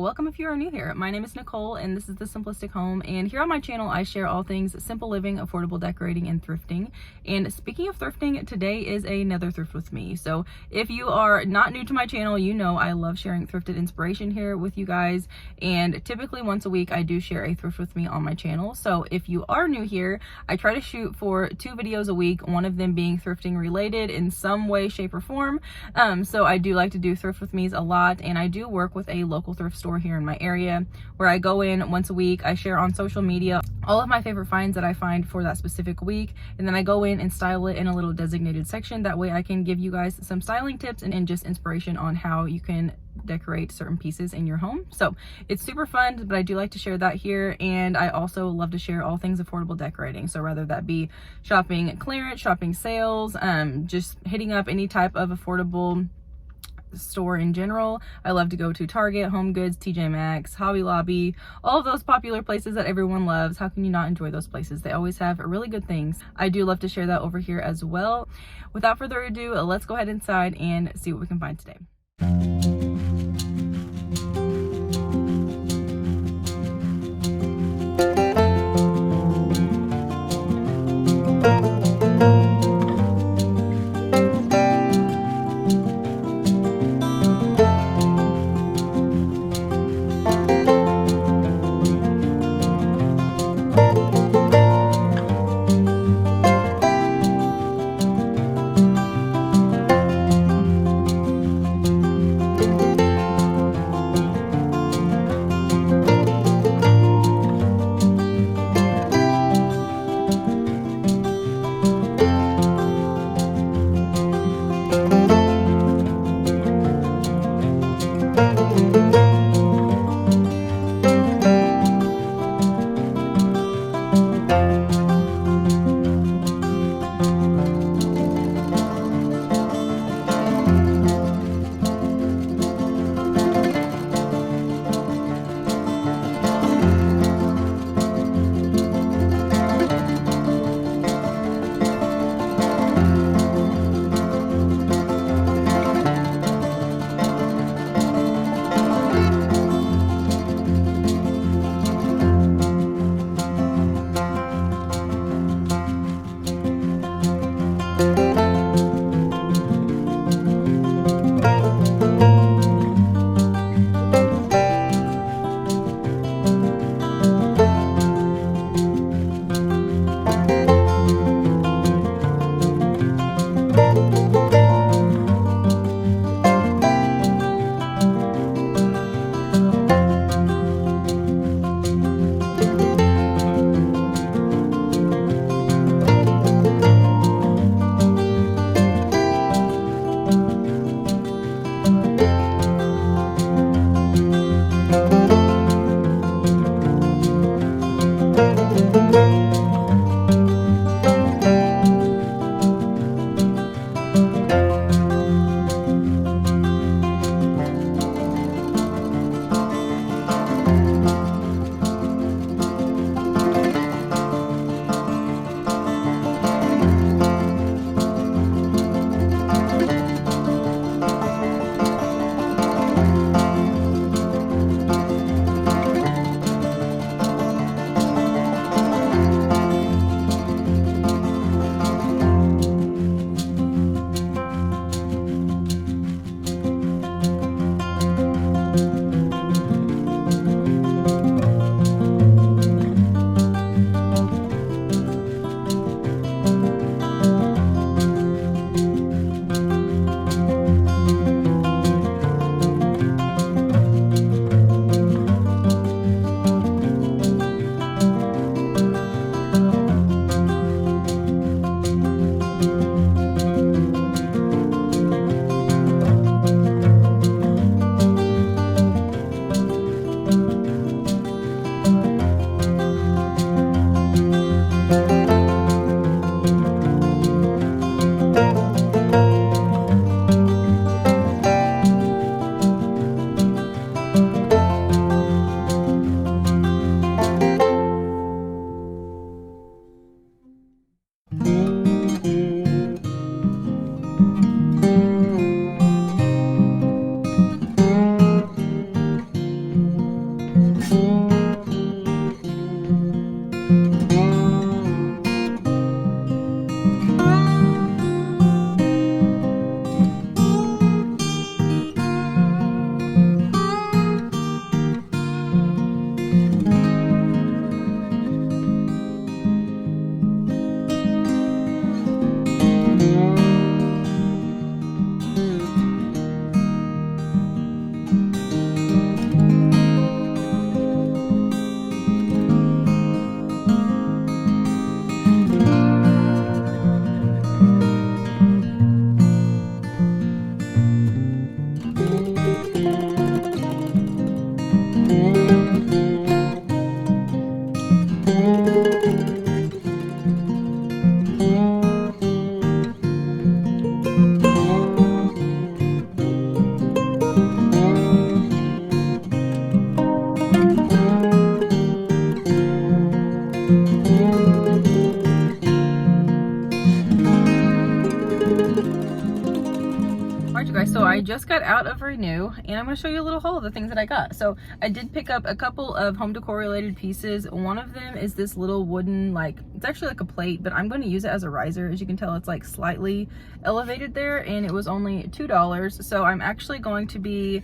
welcome if you are new here. My name is Nicole and this is The Simplistic Home, and here on my channel I share all things simple living, affordable decorating, and thrifting. And speaking of thrifting, today is another thrift with me. So if you are not new to my channel, you know I love sharing thrifted inspiration here with you guys, and typically once a week I do share a thrift with me on my channel. So if you are new here, I try to shoot for 2 videos a week, one of them being thrifting related in some way, shape, or form. So I do like to do thrift with me's a lot, and I do work with a local thrift store here in my area where I go in once a week. I share on social media all of my favorite finds that I find for that specific week, and then I go in and style it in a little designated section. That way I can give you guys some styling tips and just inspiration on how you can decorate certain pieces in your home. So it's super fun, but I do like to share that here. And I also love to share all things affordable decorating, so whether that be shopping clearance, shopping sales, just hitting up any type of affordable store in general. I love to go to Target, Home Goods, TJ Maxx, Hobby Lobby, all of those popular places that everyone loves. How can you not enjoy those places? They always have really good things. I do love to share that over here as well. Without further ado, let's go ahead inside and see what we can find today. So I just got out of Renew and I'm going to show you a little haul of the things that I got. So I did pick up a couple of home decor related pieces. One of them is this little wooden, like, it's actually like a plate, but I'm going to use it as a riser. As you can tell, it's like slightly elevated there, and it was only $2. So I'm actually going to be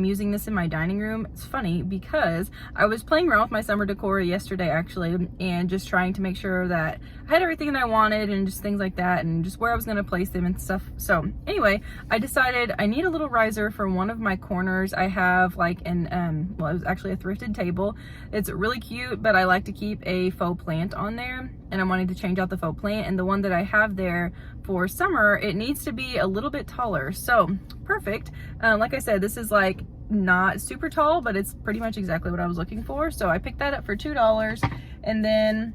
using this in my dining room. It's funny because I was playing around with my summer decor yesterday actually, and just trying to make sure that I had everything that I wanted and just things like that, and just where I was going to place them and stuff. So anyway, I decided I need a little riser for one of my corners. I have like an well, it was actually a thrifted table. It's really cute, but I like to keep a faux plant on there, and I'm wanting to change out the faux plant, and the one that I have there for summer, it needs to be a little bit taller. So perfect. Like I said, this is like not super tall, but it's pretty much exactly what I was looking for. So I picked that up for $2. And then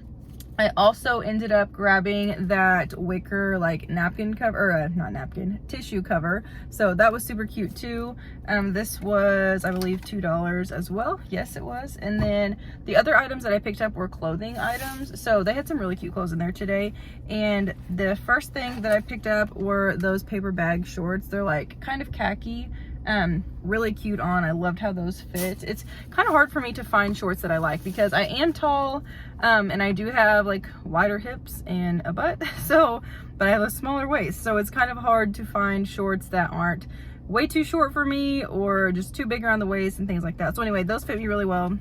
I also ended up grabbing that wicker like napkin cover, or not napkin, tissue cover. So that was super cute too. This was, I believe, $2 as well. Yes, it was. And then the other items that I picked up were clothing items. So they had some really cute clothes in there today. And the first thing that I picked up were those paper bag shorts. They're like kind of khaki. Really cute on. I loved how those fit. It's kind of hard for me to find shorts that I like because I am tall, and I do have like wider hips and a butt, so, but I have a smaller waist, so it's kind of hard to find shorts that aren't way too short for me or just too big around the waist and things like that. So anyway, those fit me really well.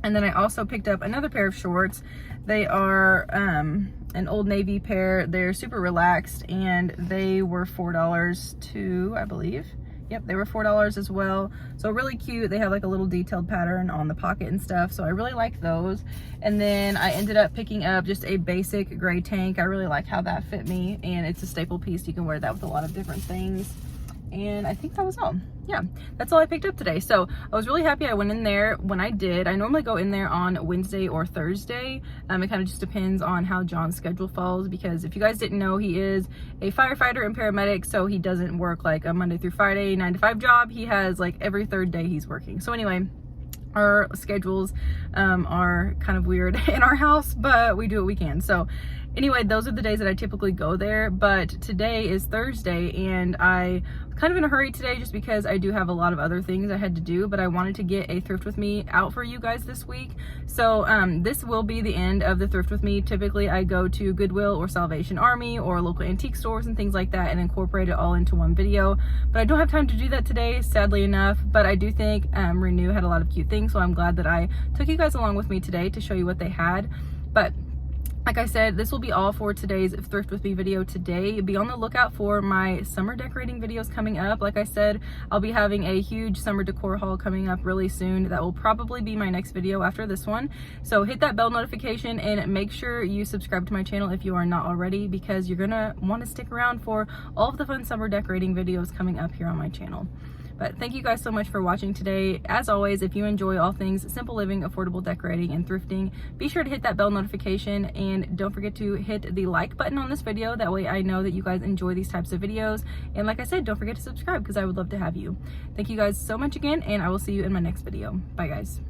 And then I also picked up another pair of shorts. They are an Old Navy pair. They're super relaxed, and they were $4 too, I believe. Yep, they were $4 as well. So really cute. They have like a little detailed pattern on the pocket and stuff. So I really like those. And then I ended up picking up just a basic gray tank. I really like how that fit me, and it's a staple piece. You can wear that with a lot of different things. And I think that was all. Yeah, that's all I picked up today. So I was really happy I went in there when I did. I normally go in there on Wednesday or Thursday. It kind of just depends on how John's schedule falls, because if you guys didn't know, he is a firefighter and paramedic, so he doesn't work like a Monday through Friday 9-to-5 job. He has like every third day he's working. So anyway, our schedules are kind of weird in our house, but we do what we can. So anyway, those are the days that I typically go there, but today is Thursday, and I was kind of in a hurry today just because I do have a lot of other things I had to do, but I wanted to get a Thrift With Me out for you guys this week. So this will be the end of the Thrift With Me. Typically I go to Goodwill or Salvation Army or local antique stores and things like that and incorporate it all into one video, but I don't have time to do that today, sadly enough. But I do think Renew had a lot of cute things, so I'm glad that I took you guys along with me today to show you what they had. But like I said, this will be all for today's Thrift With Me video today. Be on the lookout for my summer decorating videos coming up. Like I said, I'll be having a huge summer decor haul coming up really soon. That will probably be my next video after this one. So hit that bell notification and make sure you subscribe to my channel if you are not already, because you're gonna want to stick around for all of the fun summer decorating videos coming up here on my channel. But thank you guys so much for watching today. As always, if you enjoy all things simple living, affordable decorating, and thrifting, be sure to hit that bell notification, and don't forget to hit the like button on this video. That way I know that you guys enjoy these types of videos. And like I said, don't forget to subscribe because I would love to have you. Thank you guys so much again, and I will see you in my next video. Bye guys.